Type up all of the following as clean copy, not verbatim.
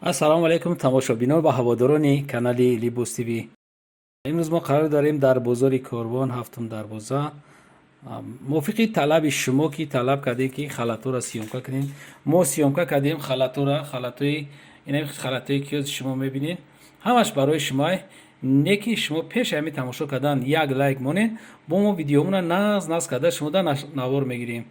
ассалому алайкум тамошобинон ва ҳаводорони канали Libos TV. имрӯз мо қарор дорем дар бозори Корбон ҳафтум дарвоза мувофиқи талаби шумо ки талаб кардем ки халаторо сиёмка кунем. Мо сиёмка кардем халаторо, халатое ки шумо мебинед ҳамаш барои шумо. Не ки шумо пеш ҳами тамошо кардан як лайк монед, бо мо видеомона наз карда шумода навор мегирем.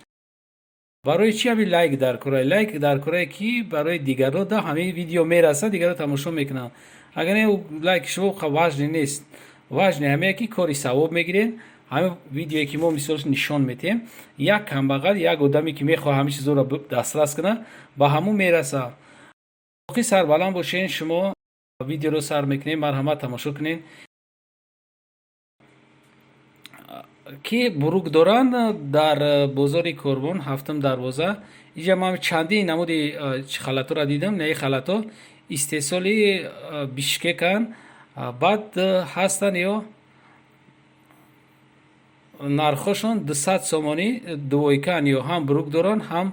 барои чи ҳами лайк дар кора? Лайк дар кора ки барои дигаро да ҳамин видео мераса, дигаро тамошо мекунанд. Агар не лайк шумо важне нест, важне ҳамея ки кори савоб мегирем. ҳамин видеое ки мо мисолш нишон метем, як камбағал, як одаме ки мехоҳад ҳамин чизоро дастрас кунад, ба ҳамун мераса. хоҳи сарбаланд бошен, шумо видеоро сар мекунем, марҳамат тамошо кунед ки бурук доранд дар бозори Корбон ҳафтум дарвоза. инҷа ман чандин намуди халаторо дидам. Не халато истеҳсоли Бишкекан, баъд ҳастанд ё нархошон 200 сомонӣ дувойкан, ё ҳам бурук доранд, ҳам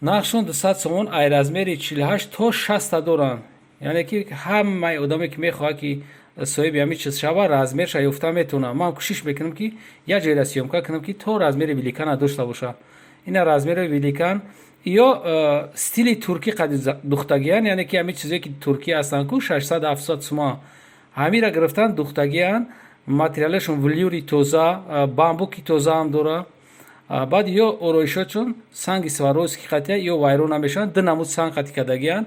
нархшон 200 сомон, ай размери 48 то 60 доранд. яъне ки ҳамаи одаме ки мехоҳад ки соҳиби ҳамин чиз шава, размерша ёфта метавонад. ман кӯшиш мекунам ки як ҷойра сиёмка кунам ки то размери великана дошта бошад. ина размери великан ё стили туркӣ қади духтагиян, яъне ки ҳамин чизое ки туркӣ ҳастанд ку 600-700 сомон, ҳамира гирифтан духтагиян. материалашон влюри тоза, бамбуки тоза ҳам дора. баъд ё ороишотшон санги сваровски қатия ё вайрон намешаванд. ду намуд санг қатӣ кардагиян,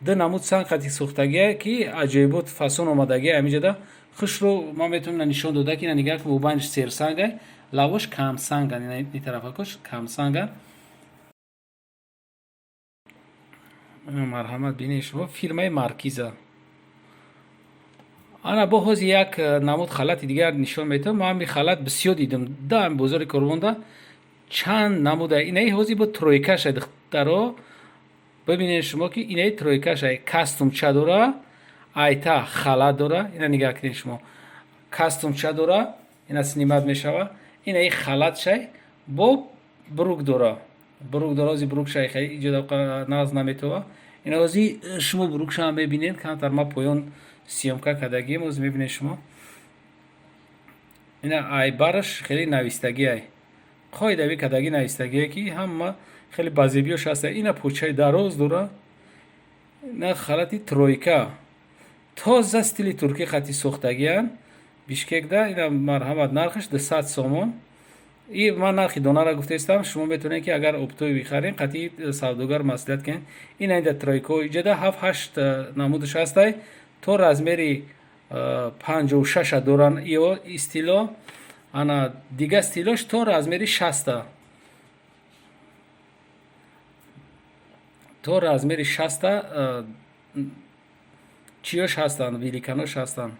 ду намуд санг қатӣ сӯхтагия ки аҷоибот фасон омадагия. ҳаминҷода хушро ман метавонам нишон дода ки нигар ки мубайнш серсанга, лавош камсанга, ин тарафакош камсанга. марҳамат бинед шумо фирмаи Маркиза. ана бо ҳози як намуд халати дигар нишон метавонам. ман ҳамин халат бисёр дидам дар бозори Корбонда. чанд намуда инаи ҳози бо тройкаша духтаро бибинед шумо ки инаи тройкаша кастумча дора, айта халат дора. ина нигар кунед шумо, кастумча дора, ина снимат мешава. инаи халатшай бо бурук дора. бурук дора, ҳози бурукшай хеле иҷода наз наметова. ина ҳози шумо бурукшаам мебинед, камтар ма поён сиёмка кардагием. ҳози мебинед шумо, ина айбараш хеле навистагиай, қоидави кадаги навистагие ки ҳама хеле базебиёш ҳаста. ина почаи дароз дора, ина халати тройка, тоза стили туркӣ хати сохтагиян. Бишкекда. ина марҳамат, нархаш 200 сомон. и ман нархи донара гуфтаистам. шумо метавонед ки агар оптои бихарен қатъи савдогар маслиҳат кунед. ина инда тройко иҷода 7-8 намудаш ҳастай, то размери 56 доран. ё стило ана дига стилош то размери 60, то размери 60 чиёш ҳастанд, великанош ҳастанд.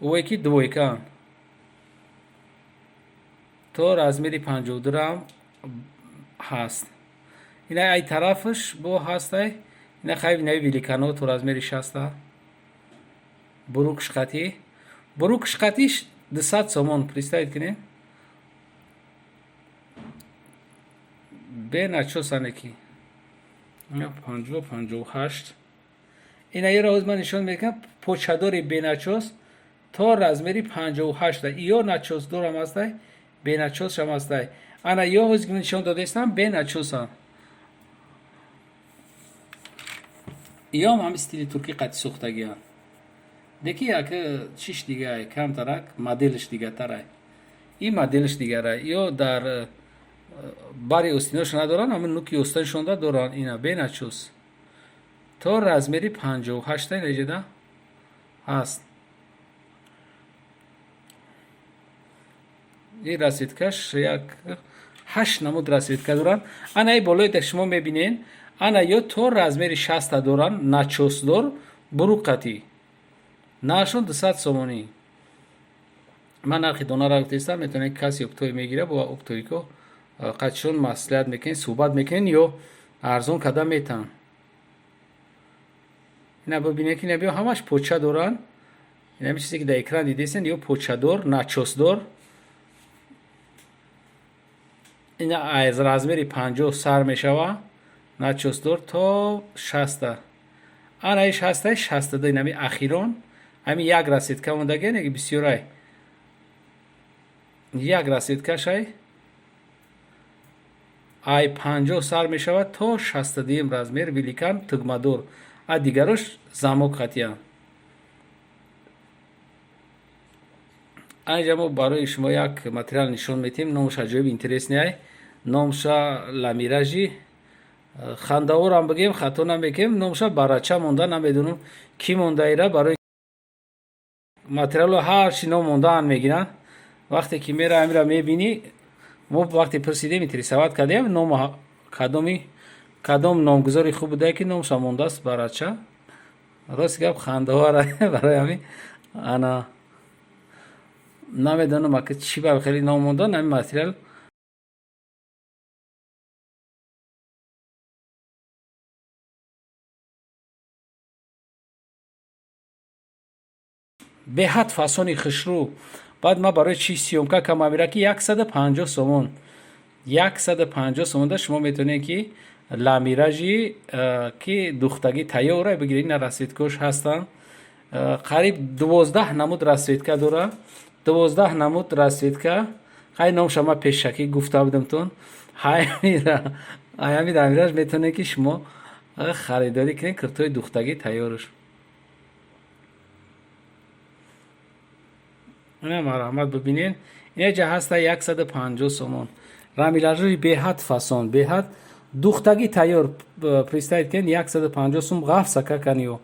овое ки двойкан то размери 52 ҳам ҳаст. ина ай тарафаш бо ҳастай. ина хайби нави великано то размери 60. бурукш қатӣ, бурукш қатиш 200 сомон. представед кунед, беначосане ки 50-58. ина яро ҳоз ман нишон мекунам. почадори беначос то размери 58. ё начосдор ҳам ҳастай, беначос ҳам ҳастай. ана ё ҳози ки нишон додаистам беначосам. ём ҳам стили туркӣ қатӣ сӯхтагиян. деки як чиш дигай, камтарак моделш дигартарай. ин моделш дигарай. ё дар бари остиноша надоранд, ҳамин нуки остоншонда доранд. ина беначос то размери 58 наҷида ҳаст. ин расветкаш як 8 намуд расветка доранд. ана ин болоида шумо мебинед. ана ё то размери 60 доранд, начосдор, бурук қатӣ. нархшон 200 сомонӣ. ман нархи донара гуфтаистам. метавонед каси оптои мегира, бо оптоико қатишон маслиҳат мекунед, суҳбат мекунед, ё арзон карда метавон. ина бибинед ки ина ҳамаш поча доранд. ина ҳамин чизе ки дар экран дидестен, ё почадор, начосдор. اینا از размери 50 сар мешава начосдор то 60. ана 60 60 нами ахирон ами як расидка мондаги неги бисёрай як расидкашай ай 50 сар мешава то 60 размер великан тугмадор а дигарош замок хатия. اینجا ما برای شما یک متریال نشون میتیم. نامش عجیب اینترسنیه. نامش لامیراژی خنداور هم بگیم خطا نمیگیم. نامش برچه مونده نمیدونم کی مونده ایره. برای متریال هر چی نام مونده هم میگیرن. وقتی که میره امیره میبینی ما وقتی پرسیدیم اینترسوات کردیم نام کدام نامگذاری خوب بوده که نامش مونده است برچه. راست گپ خنداوره برای همین انا نمیدونم که چی به خیلی نامونده نمی متریال به حد فاسونی خشرو. بعد ما برای چی سیومکا کما میره که 150 سومون 150 سومون ده شما میتونید که لامیراژی که دوختگی تیاره بگیرید. این رسیدکش هستن قریب 12 نمود رسیدکا داره. 12 نمود رسیدکا خیلی نام شما پیشکی گفته بودم تون های لامیراژ میتونه که شما خریداری کنید کرتوی دوختگی تیارش. اینه مرحمت ببینین اینجا هسته 150 سومون لامیراژی به حد فاسون به حد دوختگی تیار پریستاید کن 150 سوم غاف سکه کنیو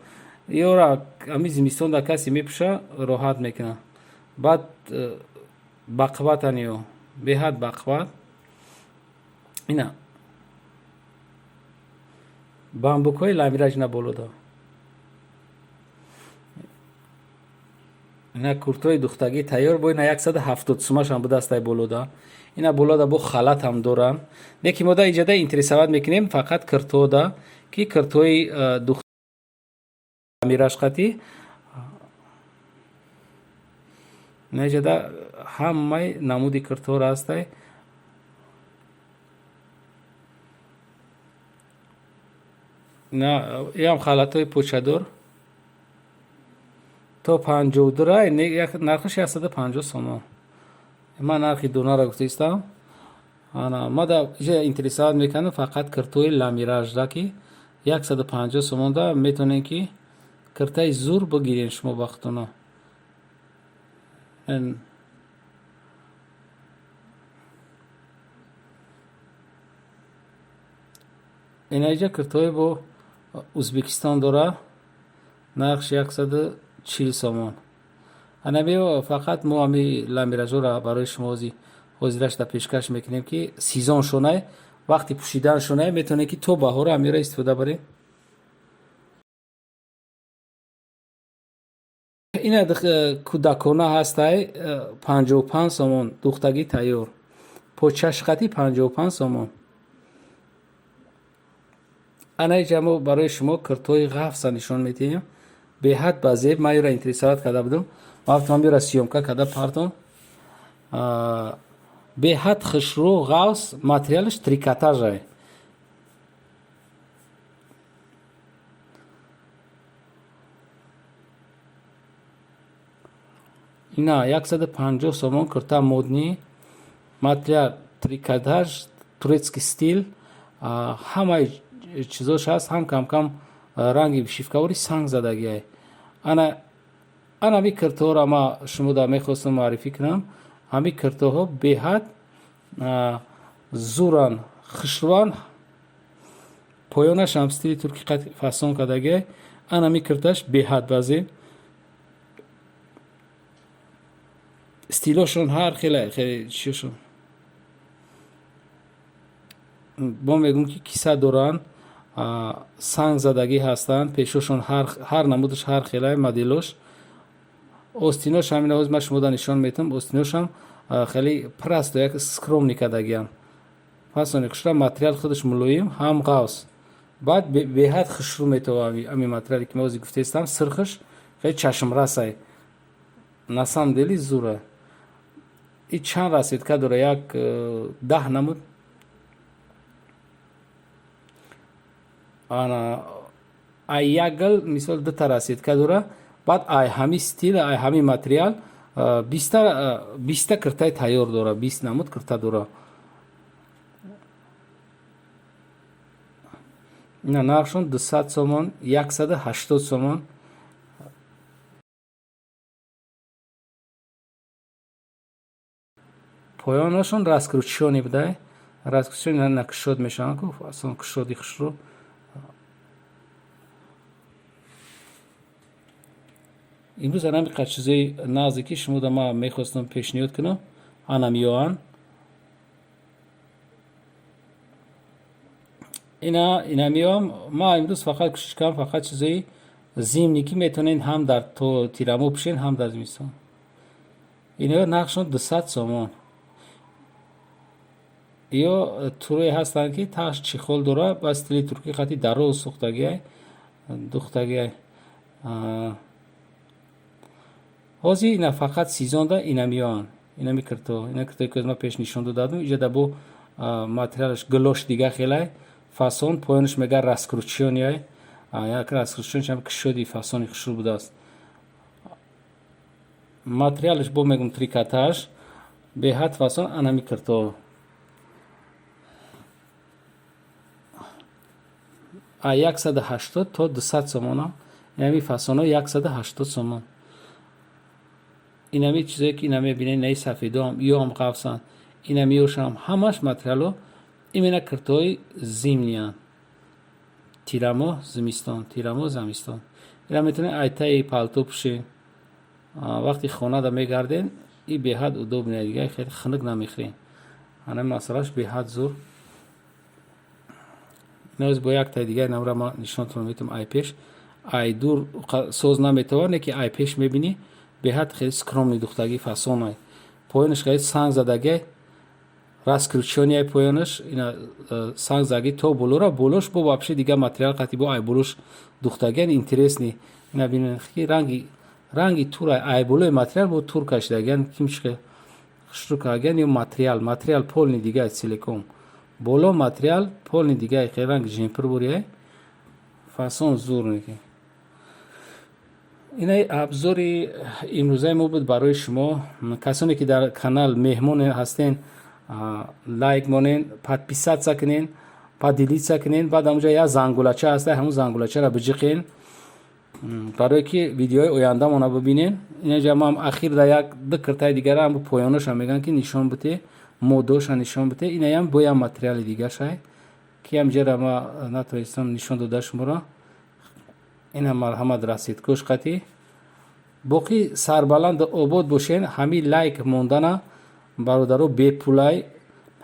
یورا امی زمستون دا کسی میپشه راحت میکنه. بعد بقوات انیو به حد بقوات اینا بامبوکوی لامیراژ نبولو دا اینا کورتوی دوختگی تیار بو اینا 170 سومش هم بوده است بولو دا. اینا بولو دا بو خلط هم دورن. نیکی ما دا ایجاده اینترسوات میکنیم فقط کرتو دا که کرتوی دوختگی لامیراژ خطی نیجاده همه نمودی کرتور هسته. نه این هم خلطای پوچدور تا 52 رای نرخش 150 سومون. من نرخی دونا را گفته استم. ما دا اینجا اینترسات میکنم فقط کرتوی لامیراژ دا که 150 سومون دا میتونین که کرتای زور بگیرین شما وقتونا. این اینجا کرتوی با ازبکستان داره نرخش 140 سومون. انا فقط ما همی لامیراژ را برای شما حضورش دا پیشکش میکنیم که سیزن شونه وقتی پوشیدن شونه میتونه که تو بهار همی را استفاده برین. این کودکانه هسته 55 سومون دوختگی تیار پوچش خطی 55 سومون. انا اینجا برای شما کرتوی غفص نشون میتیم به حد بزیب. من را اینترسات کرده بودم وقت من را سیومکا کرده پارتون به حد خشرو غوص ماتریالش تریکاتاژ های. اینا 150 سومون کرتا مودنی ماتریال تریکاتاژ تورецкий стиль همه چیزاش هست. هم کم کم رنگی شیفکاوری سنگ زدگی های. انا می کرتو را ما شما دا میخواستم معرفی کنم. همی کرتو ها به حد زوران خشروان پایانش هم ستیلی ترکی فاسون کدگی. انا می کرتاش به حد بازی استیلوشون هر خیلی چیشون با میگم که کیسه دوران سنگ زدگی هستن. پیشوشون هر نمودش هر خیلی مدلوش. استینوش همین از ما شما نشان میتونم. استینوش هم خیلی پرست و یک سکروم نکدگیان. پس اون اکشتر ماتریال خودش ملویم هم غوص. بعد به حد خشرو میتوانی. امی ماتریالی که موزی گفته استم سرخش خیلی چشم رسای. نسام دلی زوره. این چند رسید که داره یک 10 نمود ana ay yakgal misol data rasid kadura баъд ай ҳами стил ай ҳами материал 20 киртаи тайёр дора 20 намуд кирта дора ина нархшон 200 сомон 180 сомон поёнашон раскрутишони будай раскрутишони на кушод мешаванд ку асон кушоди хушрӯ имрӯз анамиқа чизои нағзе ки шумо да ма мехостам пешниҳод кунам анамиёан инамиёам ма имрӯз фақат кӯшиш кардам фақат чизои зимнӣ ки метавонед ҳам дар то тирамо пӯшед ҳам дар зимистон инаё нақшон 200 сомон ё турое ҳастанд ки тағш чихол дора ба стили туркӣ хати дароз сӯхтагиай духтагиай ҳозир ина фақат сезонда инамиёан инами кирто ина киртои ки ма пеш нишон додадам иҷа дабо материалаш гулош дига хелай фасон поёнаш мегӯяд раскрутишониай як раскрутишон чам кушоди фасони хушрӯ будааст материалаш бо мегум трикотаж беҳад фасон анами кирто 180 то 200 сомон инами фасоно 180 сомон инами чизое ки ина мебинед наи сафедоам ёам қавсанд инамиёшам ҳамаш материало имена киртои зимниан тирамо зимистон тирамо замистон ина метавонед айтаи палто пӯшед вақти хонада мегардед и беҳад удобне дига хеле хунук намехӯред ана масъалаш беҳад зур иназ бо як таи дигаи намра ма нишонтон метавам ай пеш ай дур соз наметавон ки ай пеш мебинӣ беҳад хеле скромни духтагӣ фасонай поёнаш хеле санг задагиай раскрутишониай поёнаш ина санг задаги то болора болош бо вообще дига материал қати бо ай болош духтагиан интересни ина бинед ки ранги турай ай болои материал бо тур кашидагиан кимчиқе хушрӯ кардагиан ё материал полни дигай силикон боло материал полни дигай хеле ранги жемпир бурияй фасон зурники инаи абзори имрӯзаи мо буд барои шумо касоне ки дар канал меҳмон ҳастен лайк монен подписатся кунен поделится кунен баъд ҳамунҷа як зангулача ҳаста ҳамун зангулачаро биҷиқен барое ки видеои ояндамона бибинен инҷа мам ахир да як ду киртаи дигаро ҳам поёноша мегӯям ки нишон бите модоша нишон бите инаям бо як материали дигашай ки ҳамҷара ма натавонистам нишон дода шуморо ина марҳамат расидкош қати боқӣ сарбаланду обод бошен ҳами лайк мондана бародаро бепулай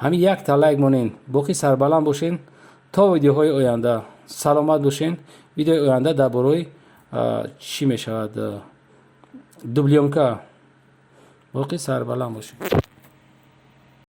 ҳами якта лайк монен боқӣ сарбаланд бошен то видеоҳои оянда саломат бошен видеои оянда дар бораи чӣ мешавад дублёнка боқӣ сарбаланд бошен.